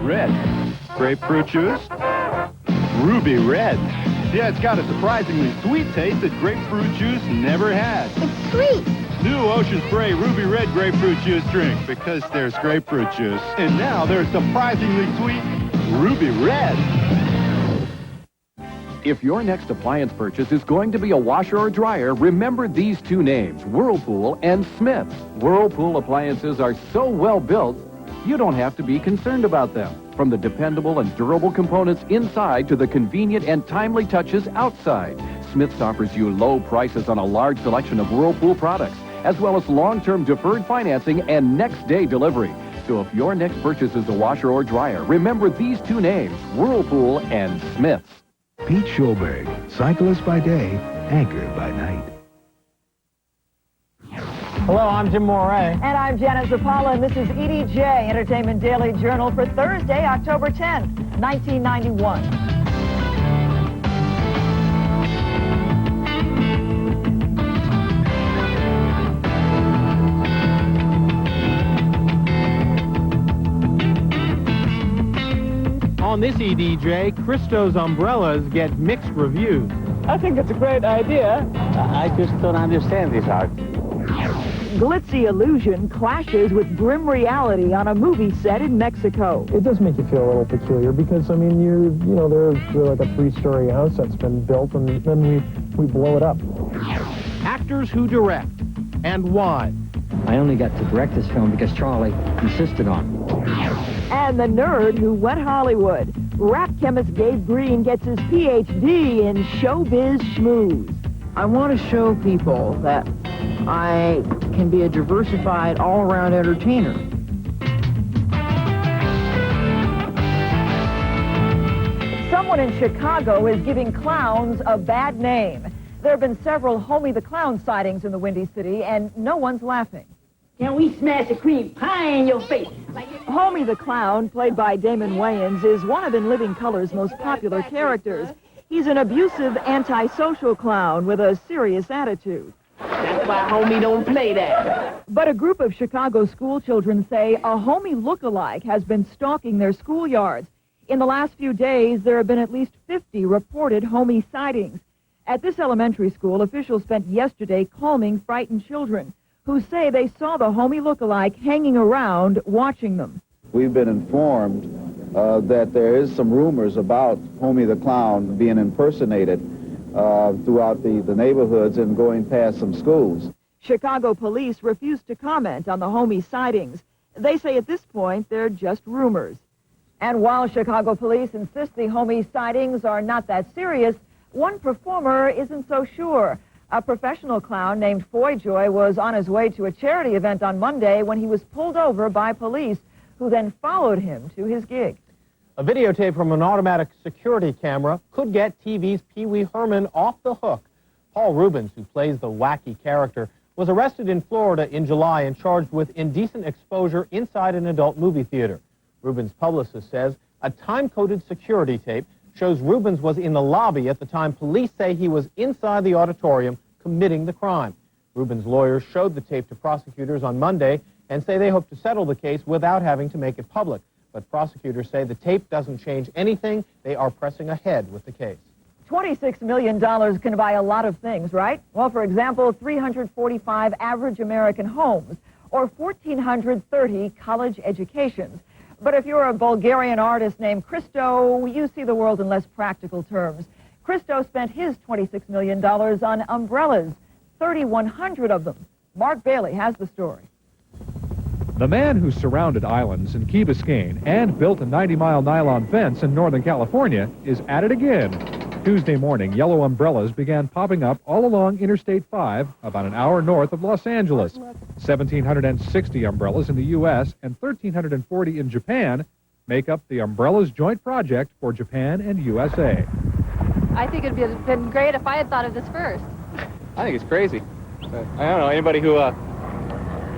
red. Grapefruit juice? Ruby red. Yeah, it's got a surprisingly sweet taste that grapefruit juice never had. It's sweet. New Ocean Spray Ruby Red Grapefruit Juice drink, because there's grapefruit juice. And now there's surprisingly sweet Ruby Red. If your next appliance purchase is going to be a washer or dryer, remember these two names, Whirlpool and Smiths. Whirlpool appliances are so well built, you don't have to be concerned about them. From the dependable and durable components inside to the convenient and timely touches outside, Smiths offers you low prices on a large selection of Whirlpool products, as well as long-term deferred financing and next-day delivery. So if your next purchase is a washer or dryer, remember these two names, Whirlpool and Smiths. Pete Schulberg, cyclist by day, anchor by night. Hello, I'm Jim Moray. And I'm Janet Zapala, and this is E.D.J. Entertainment Daily Journal for Thursday, October 10th, 1991. On this E.D.J., Christo's umbrellas get mixed reviews. I think it's a great idea. I just don't understand this art. Glitzy illusion clashes with grim reality on a movie set in Mexico. It does make you feel a little peculiar because, I mean, there's like a 3-story house that's been built and then we blow it up. Actors who direct, and why. I only got to direct this film because Charlie insisted on it. And the nerd who went Hollywood. Rap chemist Gabe Green gets his Ph.D. in showbiz schmooze. I want to show people that I can be a diversified, all-around entertainer. Someone in Chicago is giving clowns a bad name. There have been several Homie the Clown sightings in the Windy City, and no one's laughing. Can we smash a cream pie in your face? Homie the Clown, played by Damon Wayans, is one of In Living Color's most popular characters. He's an abusive, antisocial clown with a serious attitude. That's why Homie don't play that. But a group of Chicago school children say a Homie look-alike has been stalking their schoolyards. In the last few days, there have been at least 50 reported Homie sightings. At this elementary school, officials spent yesterday calming frightened children who say they saw the Homie look-alike hanging around watching them. We've been informed that there is some rumors about Homie the Clown being impersonated throughout the neighborhoods and going past some schools. Chicago police refuse to comment on the Homie sightings. They say at this point they're just rumors. And while Chicago police insist the Homie sightings are not that serious, one performer isn't so sure. A professional clown named Foyjoy was on his way to a charity event on Monday when he was pulled over by police, who then followed him to his gig. A videotape from an automatic security camera could get TV's Pee Wee Herman off the hook. Paul Rubens, who plays the wacky character, was arrested in Florida in July and charged with indecent exposure inside an adult movie theater. Rubens' publicist says a time-coded security tape shows Rubens was in the lobby at the time police say he was inside the auditorium committing the crime. Rubens' lawyers showed the tape to prosecutors on Monday and say they hope to settle the case without having to make it public. But prosecutors say the tape doesn't change anything. They are pressing ahead with the case. $26 million can buy a lot of things, right? Well, for example, 345 average American homes or 1,430 college educations. But if you're a Bulgarian artist named Christo, you see the world in less practical terms. Christo spent his $26 million on umbrellas, 3,100 of them. Mark Bailey has the story. The man who surrounded islands in Key Biscayne and built a 90-mile nylon fence in Northern California is at it again. Tuesday morning, yellow umbrellas began popping up all along Interstate 5, about an hour north of Los Angeles. 1,760 umbrellas in the U.S. and 1,340 in Japan make up the Umbrellas Joint Project for Japan and USA. I think it would have been great if I had thought of this first. I think it's crazy. I don't know, anybody who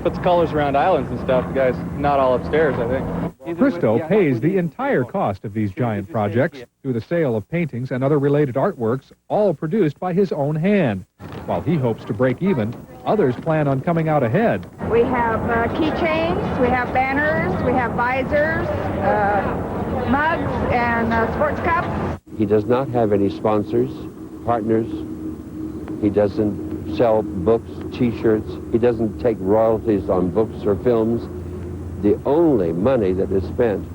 puts colors around islands and stuff, the guy's not all upstairs, I think. Christo pays the entire cost of these giant projects through the sale of paintings and other related artworks, all produced by his own hand. While he hopes to break even, others plan on coming out ahead. We have keychains, we have banners, we have visors, mugs and sports cups. He does not have any sponsors, partners. He doesn't sell books, T-shirts. He doesn't take royalties on books or films. The only money that is spent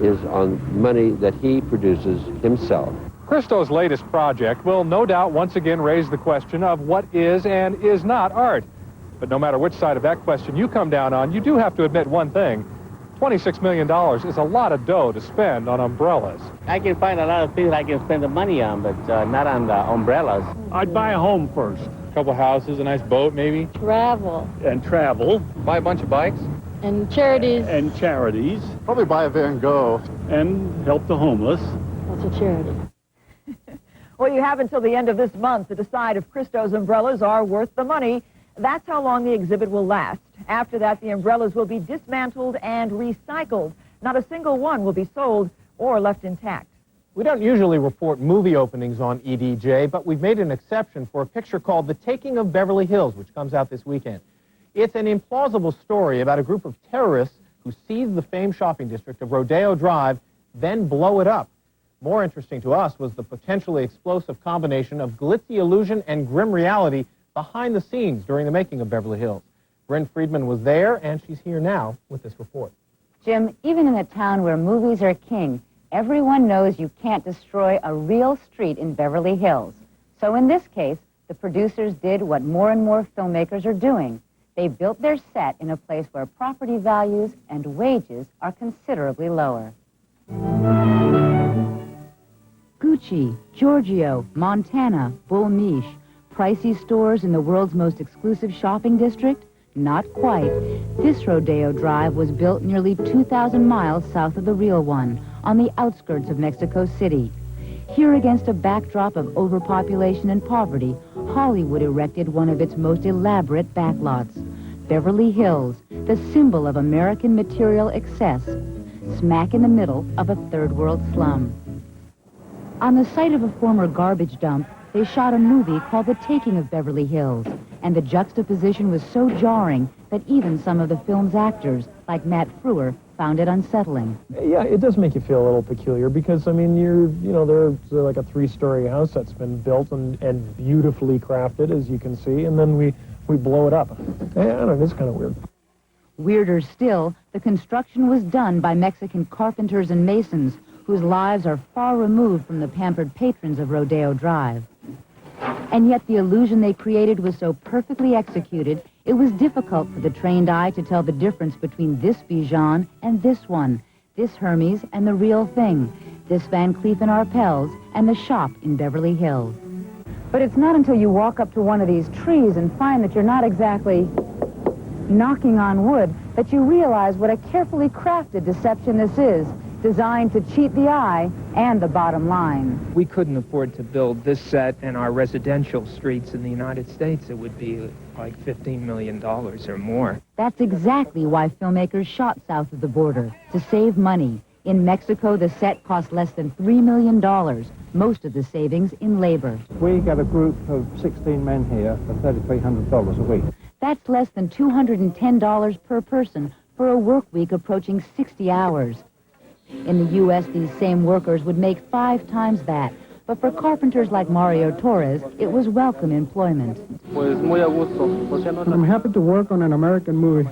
is on money that he produces himself. Christo's latest project will no doubt once again raise the question of what is and is not art. But no matter which side of that question you come down on, you do have to admit one thing. $26 million is a lot of dough to spend on umbrellas. I can find a lot of things I can spend the money on, but not on the umbrellas. I'd buy a home first. A couple houses, a nice boat maybe. Travel. And travel. Buy a bunch of bikes. And charities. And charities. Probably buy a Van Gogh. And help the homeless. That's a charity. Well, you have until the end of this month to decide if Christo's umbrellas are worth the money. That's how long the exhibit will last. After that, the umbrellas will be dismantled and recycled. Not a single one will be sold or left intact. We don't usually report movie openings on E.D.J., but we've made an exception for a picture called The Taking of Beverly Hills, which comes out this weekend. It's an implausible story about a group of terrorists who seize the famed shopping district of Rodeo Drive, then blow it up. More interesting to us was the potentially explosive combination of glitzy illusion and grim reality behind the scenes during the making of Beverly Hills. Bryn Friedman was there, and she's here now with this report. Jim, even in a town where movies are king, everyone knows you can't destroy a real street in Beverly Hills. So in this case, the producers did what more and more filmmakers are doing. They built their set in a place where property values and wages are considerably lower. Gucci, Giorgio, Montana, Bull Miche, pricey stores in the world's most exclusive shopping district? Not quite. This Rodeo Drive was built nearly 2,000 miles south of the real one, on the outskirts of Mexico City. Here, against a backdrop of overpopulation and poverty, Hollywood erected one of its most elaborate backlots. Beverly Hills, the symbol of American material excess, smack in the middle of a third-world slum. On the site of a former garbage dump, they shot a movie called The Taking of Beverly Hills, and the juxtaposition was so jarring that even some of the film's actors, like Matt Frewer, found it unsettling. Yeah, it does make you feel a little peculiar because, I mean, there's like a 3-story house that's been built and beautifully crafted, as you can see, and then we blow it up. I don't know, it's kind of weird. Weirder still, the construction was done by Mexican carpenters and masons whose lives are far removed from the pampered patrons of Rodeo Drive. And yet the illusion they created was so perfectly executed, it was difficult for the trained eye to tell the difference between this Bijan and this one, this Hermes and the real thing, this Van Cleef & Arpels and the shop in Beverly Hills. But it's not until you walk up to one of these trees and find that you're not exactly knocking on wood that you realize what a carefully crafted deception this is, designed to cheat the eye and the bottom line. We couldn't afford to build this set in our residential streets in the United States. It would be like $15 million or more. That's exactly why filmmakers shot south of the border, to save money. In Mexico, the set cost less than $3 million, most of the savings in labor. We got a group of 16 men here for $3,300 a week. That's less than $210 per person for a work week approaching 60 hours. In the U.S., these same workers would make 5 times that. But for carpenters like Mario Torres, it was welcome employment. I'm happy to work on an American movie.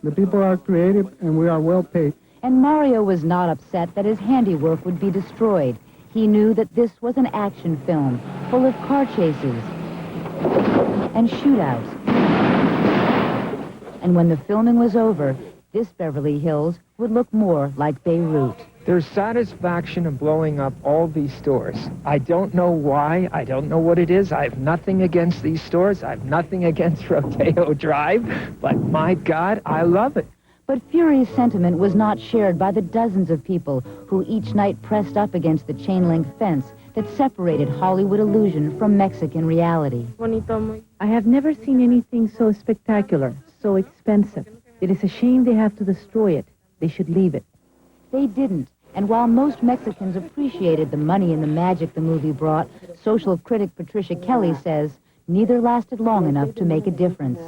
The people are creative and we are well paid. And Mario was not upset that his handiwork would be destroyed. He knew that this was an action film, full of car chases and shootouts. And when the filming was over, this Beverly Hills would look more like Beirut. There's satisfaction in blowing up all these stores. I don't know why. I don't know what it is. I have nothing against these stores. I have nothing against Rodeo Drive. But my God, I love it. But Fury's sentiment was not shared by the dozens of people who each night pressed up against the chain-link fence that separated Hollywood illusion from Mexican reality. I have never seen anything so spectacular, so expensive. It is a shame they have to destroy it. They should leave it. They didn't. And while most Mexicans appreciated the money and the magic the movie brought, social critic Patricia Kelly says neither lasted long enough to make a difference.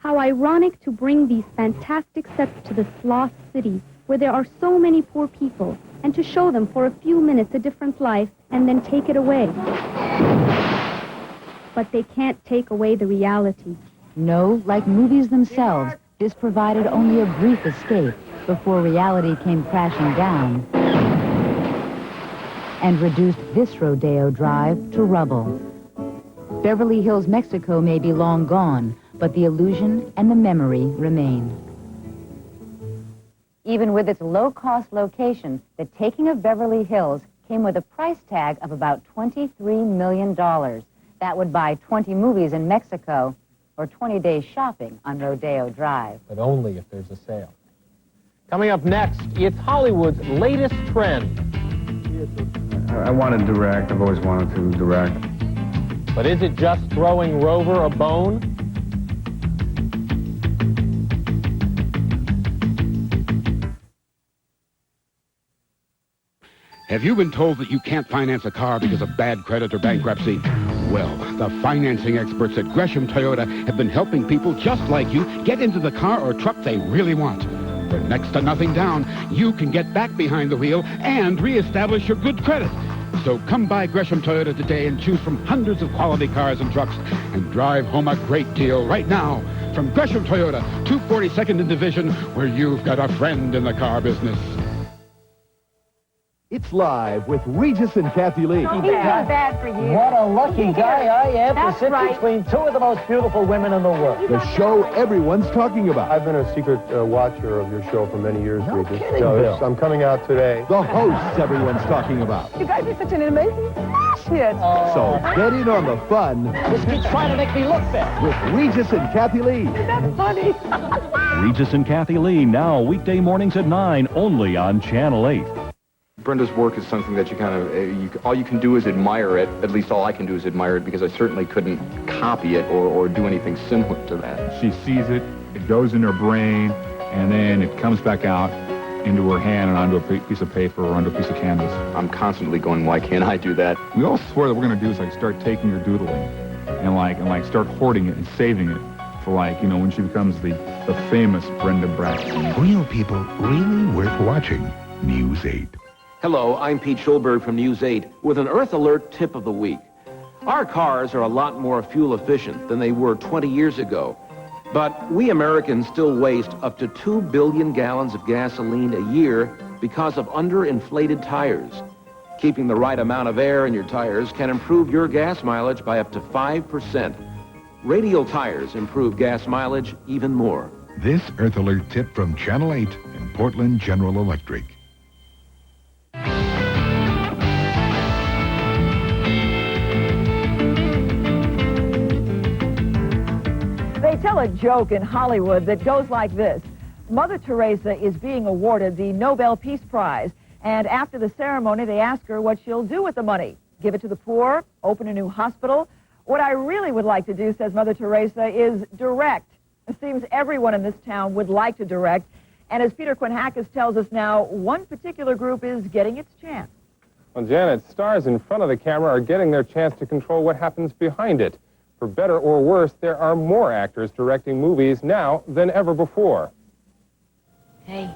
How ironic to bring these fantastic sets to this lost city where there are so many poor people, and to show them for a few minutes a different life and then take it away. But they can't take away the reality. No, like movies themselves, this provided only a brief escape before reality came crashing down and reduced this rodeo drive to rubble. Beverly Hills, Mexico may be long gone, but the illusion and the memory remain. Even with its low-cost location, the taking of Beverly Hills came with a price tag of about $23 million. That would buy 20 movies in Mexico or 20 days shopping on Rodeo Drive. But only if there's a sale. Coming up next, it's Hollywood's latest trend. I want to direct. I've always wanted to direct. But is it just throwing Rover a bone? Have you been told that you can't finance a car because of bad credit or bankruptcy? Well, the financing experts at Gresham Toyota have been helping people just like you get into the car or truck they really want. For next to nothing down, you can get back behind the wheel and reestablish your good credit. So come by Gresham Toyota today and choose from hundreds of quality cars and trucks and drive home a great deal right now. From Gresham Toyota, 242nd in Division, where you've got a friend in the car business. It's live with Regis and Kathy Lee. He's too bad for you. What a lucky guy I am That's to sit right. between two of the most beautiful women in the world. The show everyone's talking about. I've been a secret watcher of your show for many years, Regis. kidding, Bill. I'm coming out today. The hosts everyone's talking about. You guys are such an amazing hit. So get in on the fun Just keep trying to make me look bad. with Regis and Kathy Lee. That's funny. Regis and Kathy Lee, now weekday mornings at 9, only on Channel 8. Brenda's work is something that you kind of, all you can do is admire it. At least all I can do is admire it, because I certainly couldn't copy it or do anything similar to that. She sees it, it goes in her brain, and then it comes back out into her hand and onto a piece of paper or onto a piece of canvas. I'm constantly going, why can't I do that? We all swear that we're going to do is like start taking her doodling and start hoarding it and saving it for when she becomes the famous Brenda Braxton. Real people really worth watching. News 8. Hello, I'm Pete Schulberg from News 8 with an Earth Alert tip of the week. Our cars are a lot more fuel efficient than they were 20 years ago. But we Americans still waste up to 2 billion gallons of gasoline a year because of underinflated tires. Keeping the right amount of air in your tires can improve your gas mileage by up to 5%. Radial tires improve gas mileage even more. This Earth Alert tip from Channel 8 and Portland General Electric. They tell a joke in Hollywood that goes like this. Mother Teresa is being awarded the Nobel Peace Prize, and after the ceremony, they ask her what she'll do with the money. Give it to the poor, open a new hospital. What I really would like to do, says Mother Teresa, is direct. It seems everyone in this town would like to direct, and as Peter Quinhakis tells us now, one particular group is getting its chance. Well, Janet, stars in front of the camera are getting their chance to control what happens behind it. For better or worse, there are more actors directing movies now than ever before. Hey,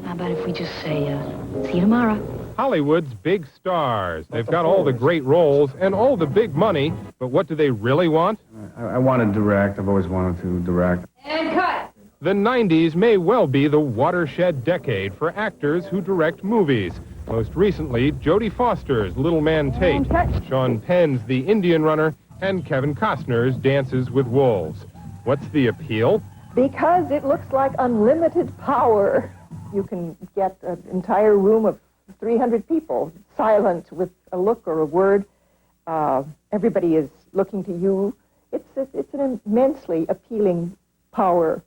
how about if we just say, see you tomorrow? Hollywood's big stars. They've got all the great roles and all the big money, but what do they really want? I want to direct. I've always wanted to direct. And cut! The 90s may well be the watershed decade for actors who direct movies. Most recently, Jodie Foster's Little Man Tate, Sean Penn's The Indian Runner, and Kevin Costner's Dances with Wolves. What's the appeal? Because it looks like unlimited power. You can get an entire room of 300 people silent with a look or a word. Everybody is looking to you. It's an immensely appealing power,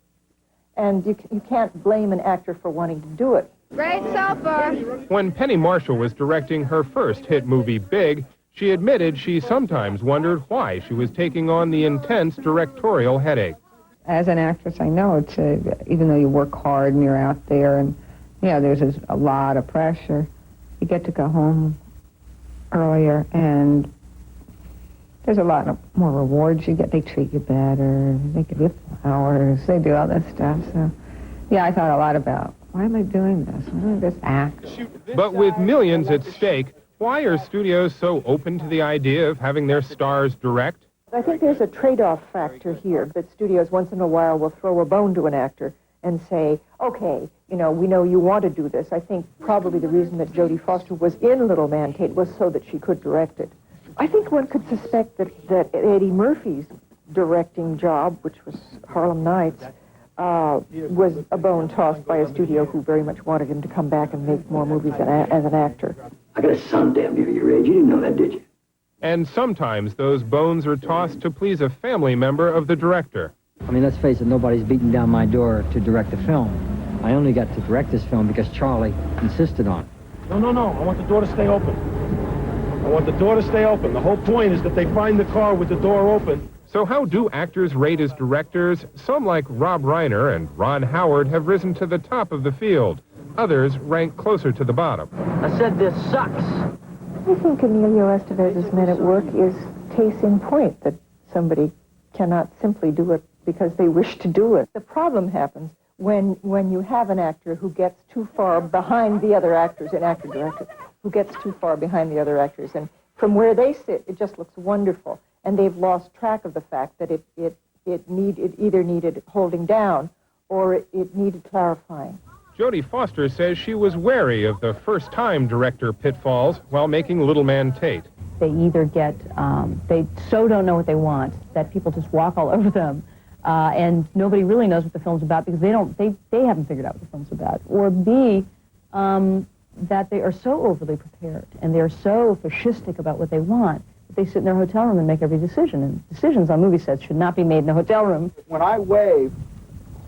and you can't blame an actor for wanting to do it. Great supper. When Penny Marshall was directing her first hit movie, Big, she admitted she sometimes wondered why she was taking on the intense directorial headache. As an actress, I know it's even though you work hard and you're out there and, there's a lot of pressure, you get to go home earlier and there's a lot more rewards you get. They treat you better, they give you flowers, they do all that stuff. So, yeah, I thought a lot about why am I doing this? Why don't I just act? But with millions at stake, why are studios so open to the idea of having their stars direct? I think there's a trade-off factor here, that studios once in a while will throw a bone to an actor and say, okay, we know you want to do this. I think probably the reason that Jodie Foster was in Little Man Tate was so that she could direct it. I think one could suspect that Eddie Murphy's directing job, which was Harlem Nights, was a bone tossed by a studio who very much wanted him to come back and make more movies as an actor. I got a son damn near your age. You didn't know that, did you? And sometimes those bones are tossed to please a family member of the director. I mean, let's face it, nobody's beating down my door to direct a film. I only got to direct this film because Charlie insisted on it. No. I want the door to stay open. I want the door to stay open. The whole point is that they find the car with the door open. So how do actors rate as directors? Some, like Rob Reiner and Ron Howard, have risen to the top of the field. Others rank closer to the bottom. I said this sucks. I think Emilio Estevez's Men at Work is case in point, that somebody cannot simply do it because they wish to do it. The problem happens when you have an actor who gets too far behind the other actors, an actor-director, who gets too far behind the other actors. And from where they sit, it just looks wonderful. And they've lost track of the fact that it either needed holding down or it needed clarifying. Jodie Foster says she was wary of the first-time director pitfalls while making Little Man Tate. They either get, they so don't know what they want that people just walk all over them, and nobody really knows what the film's about because they haven't figured out what the film's about. Or B, that they are so overly prepared and they're so fascistic about what they want that they sit in their hotel room and make every decision. And decisions on movie sets should not be made in a hotel room. When I wave,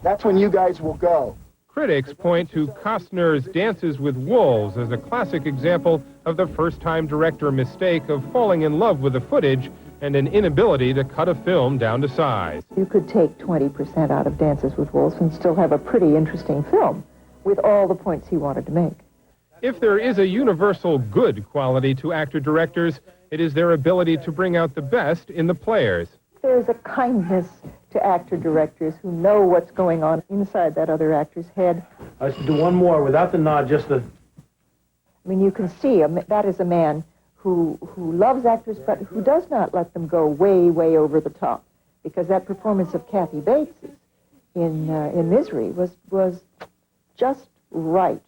that's when you guys will go. Critics point to Costner's Dances with Wolves as a classic example of the first-time director mistake of falling in love with the footage and an inability to cut a film down to size. You could take 20% out of Dances with Wolves and still have a pretty interesting film with all the points he wanted to make. If there is a universal good quality to actor-directors, it is their ability to bring out the best in the players. There's a kindness to actor-directors who know what's going on inside that other actor's head. I should do one more without the nod, just the... I mean, you can see that is a man who loves actors, but who does not let them go way, way over the top. Because that performance of Kathy Bates in Misery was just right.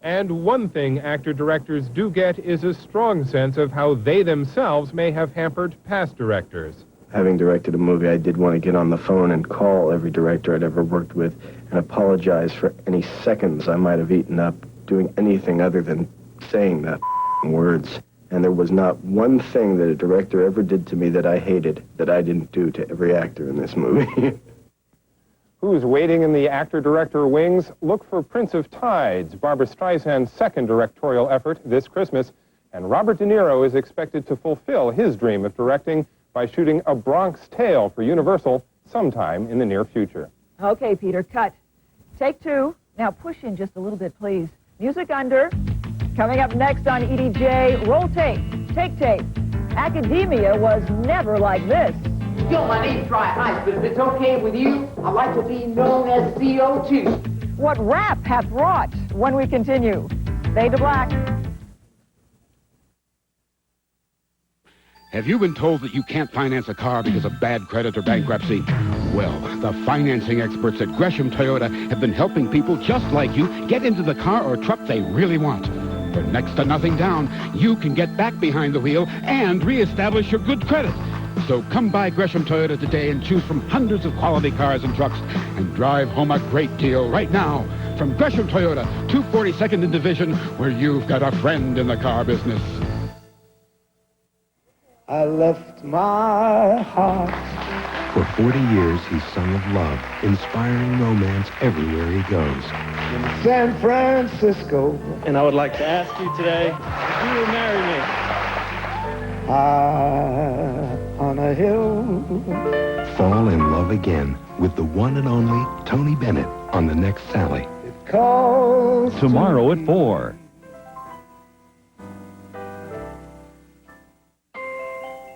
And one thing actor-directors do get is a strong sense of how they themselves may have hampered past directors. Having directed a movie, I did want to get on the phone and call every director I'd ever worked with and apologize for any seconds I might have eaten up doing anything other than saying that words. And there was not one thing that a director ever did to me that I hated that I didn't do to every actor in this movie. Who's waiting in the actor-director wings? Look for Prince of Tides, Barbra Streisand's second directorial effort this Christmas. And Robert De Niro is expected to fulfill his dream of directing by shooting A Bronx Tale for Universal sometime in the near future. Okay, Peter, cut. Take two. Now push in just a little bit, please. Music under. Coming up next on E.D.J, roll tape, take tape. Academia was never like this. Yo, my name's Dry Ice, but if it's okay with you, I'd like to be known as CO2. What rap hath wrought when we continue. Fade to black. Have you been told that you can't finance a car because of bad credit or bankruptcy? Well, the financing experts at Gresham Toyota have been helping people just like you get into the car or truck they really want. For next to nothing down, you can get back behind the wheel and reestablish your good credit. So come by Gresham Toyota today and choose from hundreds of quality cars and trucks and drive home a great deal right now from Gresham Toyota, 242nd in Division, where you've got a friend in the car business. I left my heart. For 40 years, he's sung of love, inspiring romance everywhere he goes. In San Francisco. And I would like to ask you today if you will marry me. High on a hill. Fall in love again with the one and only Tony Bennett on The Next Sally. Tomorrow at 4.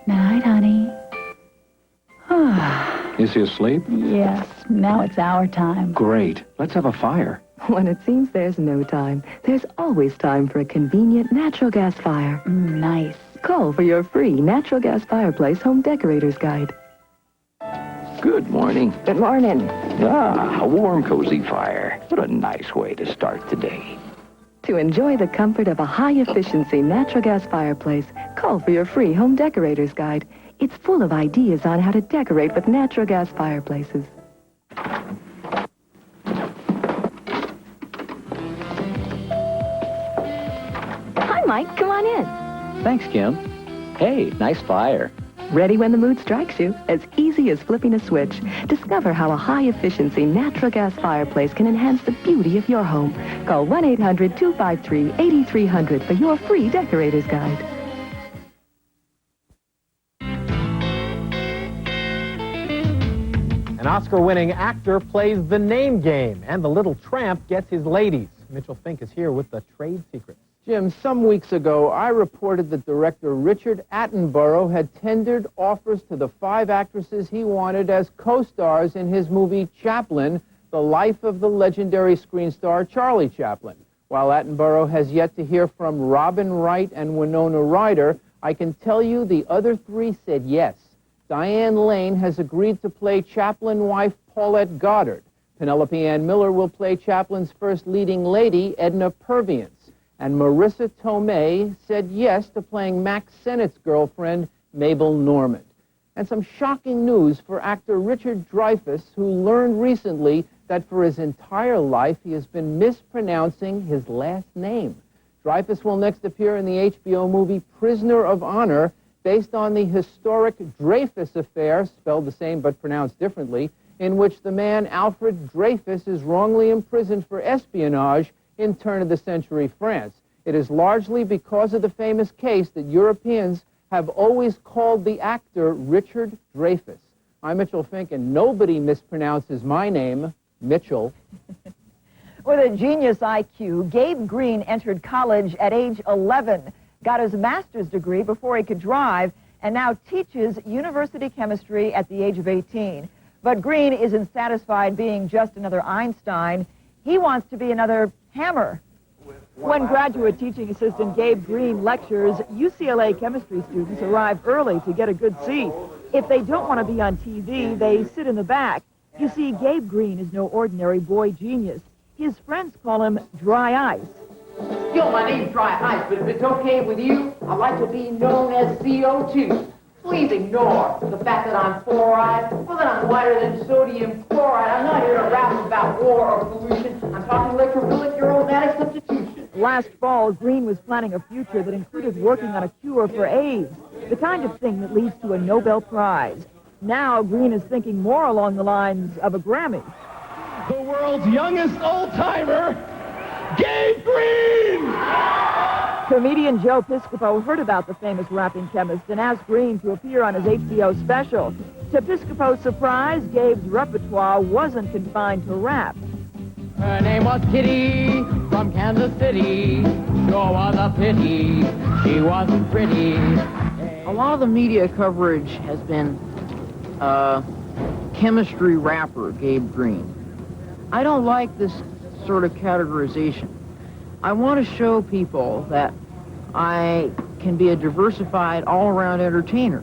Night, honey. Is he asleep? Yes, now it's our time. Great. Let's have a fire. When it seems there's no time, there's always time for a convenient natural gas fire. Nice. Call for your free natural gas fireplace home decorator's guide. Good morning. Good morning. Ah, a warm, cozy fire. What a nice way to start the day. To enjoy the comfort of a high-efficiency natural gas fireplace, call for your free home decorator's guide. It's full of ideas on how to decorate with natural gas fireplaces. Hi, Mike. Come on in. Thanks, Kim. Hey, nice fire. Ready when the mood strikes you. As easy as flipping a switch. Discover how a high-efficiency natural gas fireplace can enhance the beauty of your home. Call 1-800-253-8300 for your free decorator's guide. An Oscar-winning actor plays the name game, and the little tramp gets his ladies. Mitchell Fink is here with the trade secrets. Jim, some weeks ago, I reported that director Richard Attenborough had tendered offers to the 5 actresses he wanted as co-stars in his movie Chaplin, the life of the legendary screen star Charlie Chaplin. While Attenborough has yet to hear from Robin Wright and Winona Ryder, I can tell you the other 3 said yes. Diane Lane has agreed to play Chaplin wife Paulette Goddard. Penelope Ann Miller will play Chaplin's first leading lady, Edna Purviance. And Marissa Tomei said yes to playing Max Sennett's girlfriend, Mabel Normand. And some shocking news for actor Richard Dreyfuss, who learned recently that for his entire life he has been mispronouncing his last name. Dreyfuss will next appear in the HBO movie Prisoner of Honor, based on the historic Dreyfus affair, spelled the same but pronounced differently, in which the man Alfred Dreyfus is wrongly imprisoned for espionage in turn-of-the-century France. It is largely because of the famous case that Europeans have always called the actor Richard Dreyfuss. I'm Mitchell Fink, and nobody mispronounces my name, Mitchell. With a genius IQ, Gabe Green entered college at age 11, got his master's degree before he could drive, and now teaches university chemistry at the age of 18. But Green isn't satisfied being just another Einstein. He wants to be another Hammer. When graduate teaching assistant Gabe Green lectures, UCLA chemistry students arrive early to get a good seat. If they don't want to be on TV, they sit in the back. You see, Gabe Green is no ordinary boy genius. His friends call him Dry Ice. Yo, my name's Dry Ice, but if it's okay with you, I'd like to be known as CO2. Please ignore the fact that I'm fluoride, or that I'm whiter than sodium chloride. I'm not here to rap about war or pollution. I'm talking electrophilic aromatic substitution. Last fall, Green was planning a future that included working on a cure for AIDS, the kind of thing that leads to a Nobel Prize. Now, Green is thinking more along the lines of a Grammy. The world's youngest old-timer, Gabe Green! Comedian Joe Piscopo heard about the famous rapping chemist and asked Green to appear on his HBO special. To Piscopo's surprise, Gabe's repertoire wasn't confined to rap. Her name was Kitty from Kansas City. Sure was a pity she wasn't pretty. A lot of the media coverage has been chemistry rapper Gabe Green. I don't like this sort of categorization. I want to show people that I can be a diversified, all-around entertainer,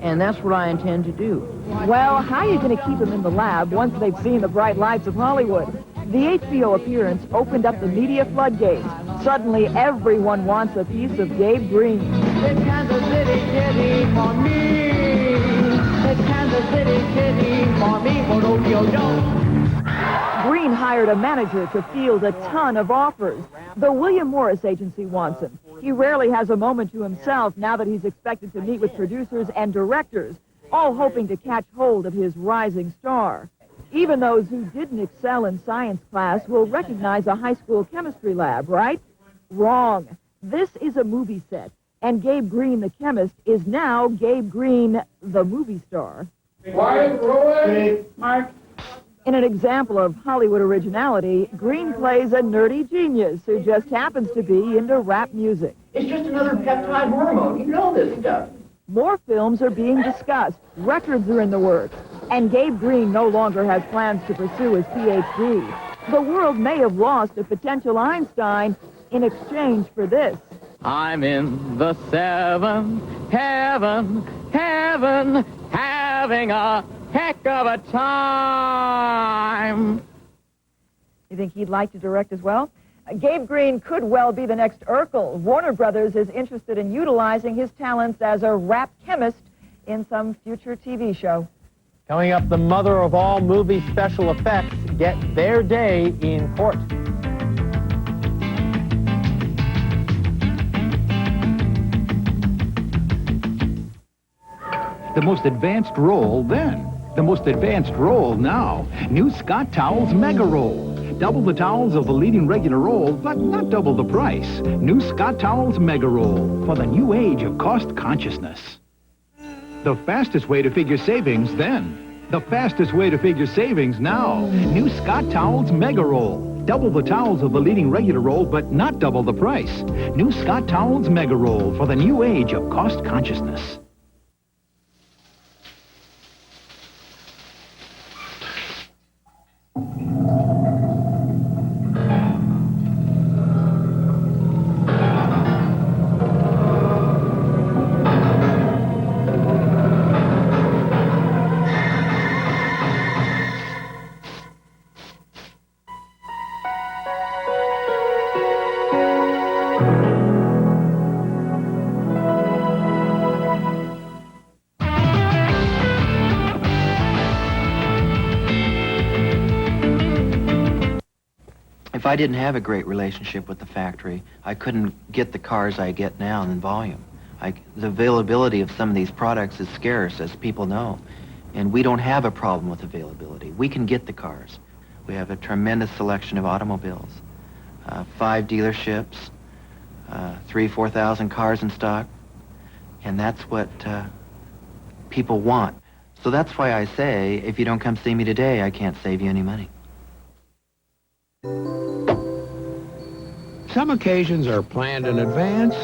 and that's what I intend to do. Well, how are you going to keep them in the lab once they've seen the bright lights of Hollywood? The HBO appearance opened up the media floodgates. Suddenly, everyone wants a piece of Gabe Green. It's Kansas City Kitty for me. It's Kansas City Kitty for me. Green hired a manager to field a ton of offers. The William Morris agency wants him. He rarely has a moment to himself now that he's expected to meet with producers and directors, all hoping to catch hold of his rising star. Even those who didn't excel in science class will recognize a high school chemistry lab, right? Wrong. This is a movie set, and Gabe Green, the chemist, is now Gabe Green, the movie star. Quiet, rolling. Mark. In an example of Hollywood originality, Green plays a nerdy genius who just happens to be into rap music. It's just another peptide hormone. You know this stuff. More films are being discussed. Records are in the works. And Gabe Green no longer has plans to pursue his Ph.D. The world may have lost a potential Einstein in exchange for this. I'm in the seventh heaven, having a heck of a time. You think he'd like to direct as well? Gabe Green could well be the next Urkel. Warner Brothers is interested in utilizing his talents as a rap chemist in some future TV show. Coming up, the mother of all movie special effects get their day in court. The most advanced roll then. The most advanced roll now. New Scott Towels Mega Roll. Double the towels of the leading regular roll, but not double the price. New Scott Towels Mega Roll for the new age of cost consciousness. The fastest way to figure savings then. The fastest way to figure savings now. New Scott Towels Mega Roll. Double the towels of the leading regular roll, but not double the price. New Scott Towels Mega Roll for the new age of cost consciousness. If I didn't have a great relationship with the factory, I couldn't get the cars I get now in volume. The availability of some of these products is scarce, as people know, and we don't have a problem with availability. We can get the cars. We have a tremendous selection of automobiles, 5 dealerships, 4,000 cars in stock, and that's what people want. So that's why I say, if you don't come see me today, I can't save you any money. Some occasions are planned in advance.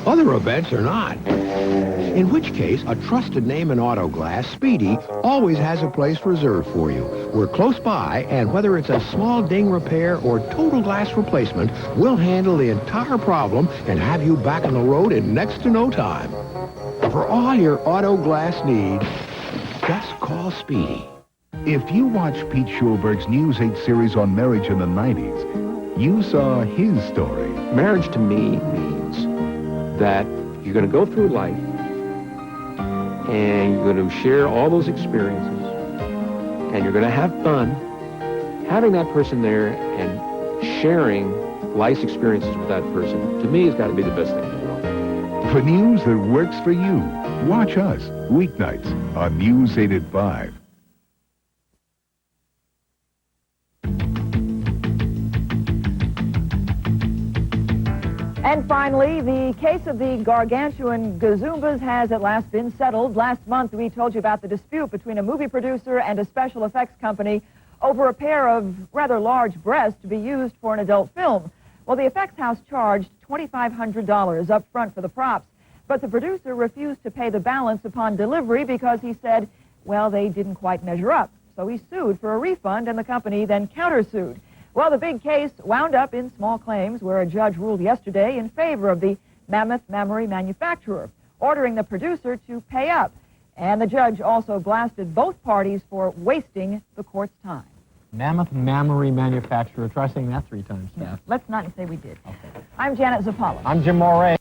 Other events are not. In which case, a trusted name in auto glass, Speedy, always has a place reserved for you. We're close by, and whether it's a small ding repair or total glass replacement, we'll handle the entire problem and have you back on the road in next to no time. For all your auto glass needs, just call Speedy. If you watch Pete Schulberg's News 8 series on marriage in the 90s, you saw his story. Marriage to me means that you're going to go through life and you're going to share all those experiences and you're going to have fun. Having that person there and sharing life's experiences with that person, to me, has got to be the best thing in the world. For news that works for you, watch us weeknights on News 8 at 5. And finally, the case of the gargantuan Gazoombas has at last been settled. Last month, we told you about the dispute between a movie producer and a special effects company over a pair of rather large breasts to be used for an adult film. Well, the effects house charged $2,500 up front for the props, but the producer refused to pay the balance upon delivery because he said, well, they didn't quite measure up. So he sued for a refund, and the company then countersued. Well, the big case wound up in small claims where a judge ruled yesterday in favor of the Mammoth Mammary manufacturer, ordering the producer to pay up. And the judge also blasted both parties for wasting the court's time. Mammoth Mammary manufacturer. Try saying that 3 times fast. Let's not say we did. Okay. I'm Janet Zappala. I'm Jim Moray.